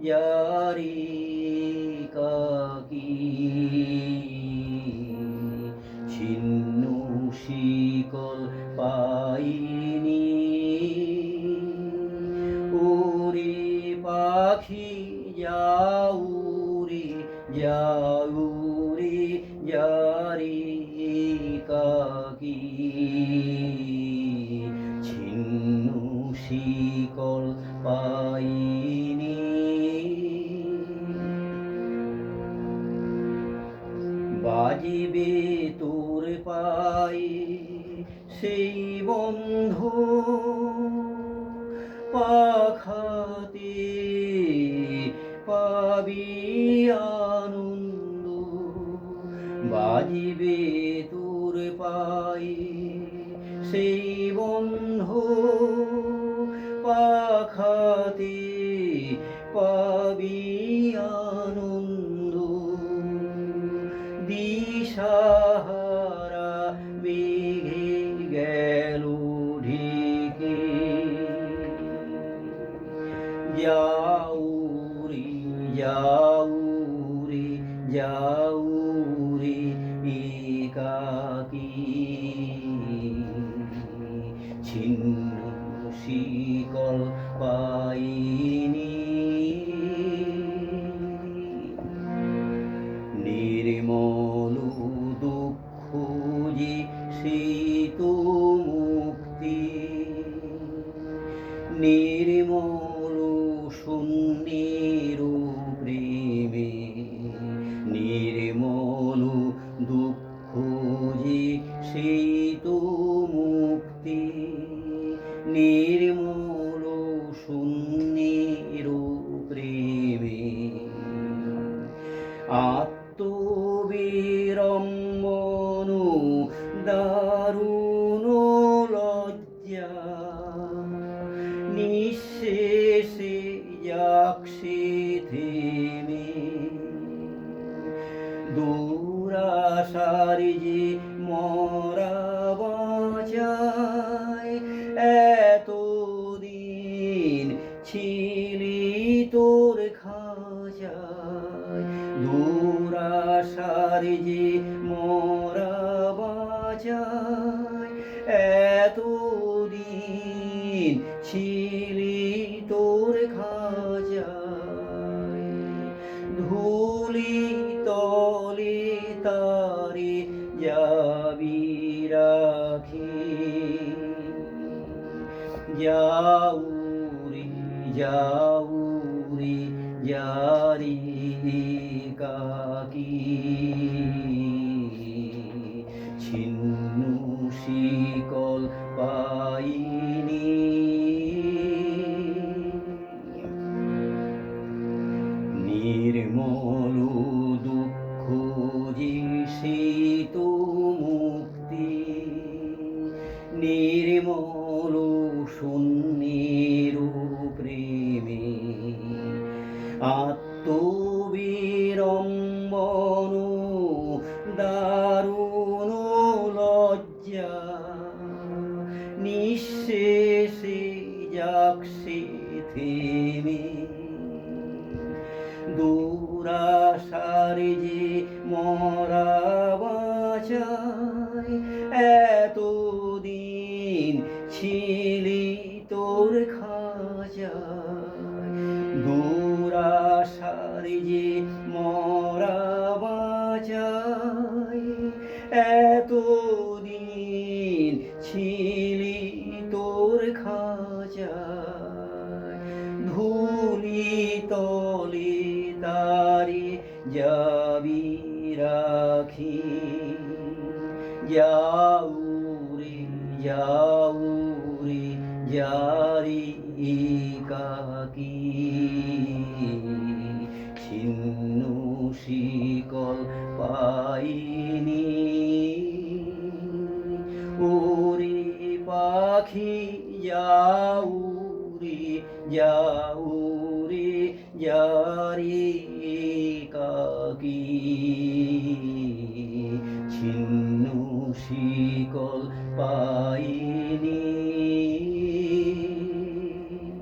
যারি কাকি ছিন্ন শিকল পাইনি উড়ে পাখি যাও রে যাও রে যারি কাকি ছিন্ন শিকল পাইনি বাজিবে তোর পায়ে সেই বন্ধ পাখাতে পাবি আনন্দ বাজিবে তোর পায়ে সেই বন্ধ পাখাতে পাবি আনন্দ দিশাহারা মেঘে গেল ঢেকে যাও রে যাও রে যাও রে একাকী ছিন্ন শিকল পাইনি নির্মল দুঃখ যে সেই তো মুক্তি নির্মল শূন্যের প্রেমে নির্মল দুঃখ যে সেই তো মুক্তি নির্মল শূন্যের প্রেমে আত্মবিড়ম্বন দারুণ লজ্জা নিঃশেষে যাক সে থেমে দুরাশার যে মরা বাঁচায় এতদিন ছিলি তোর খাঁচায় দুরাশার যে মরা বাঁচায় এতদিন ছিলি তোর খাঁচায় ধুলি তলে তারে যাবি রাখি যাও রে যাও রে যারি কাকি ছিন্ন শিকল পাইনি নির্মল দুঃখ যে সেই তো মুক্তি নির্মল শূন্যের প্রেমে আত্মবিড়ম্বন দারুণ লজ্জা নিঃশেষে যাক সে থেমে দুরাশার যে মরা বাঁচায় এতদিন ছিলি তোর খাঁচায় দুরাশার যে মরা বাঁচায় এতদিন ছিলি তোর খাঁচায় ধুলি তলে তারে যাবি রাখি যাও রে যাও রে যারি কাকি ছিন্ন শিকল পাইনি ওরে পাখি যাও রে যাও রে যারি কাকি ছিন্ন শিকল পাইনি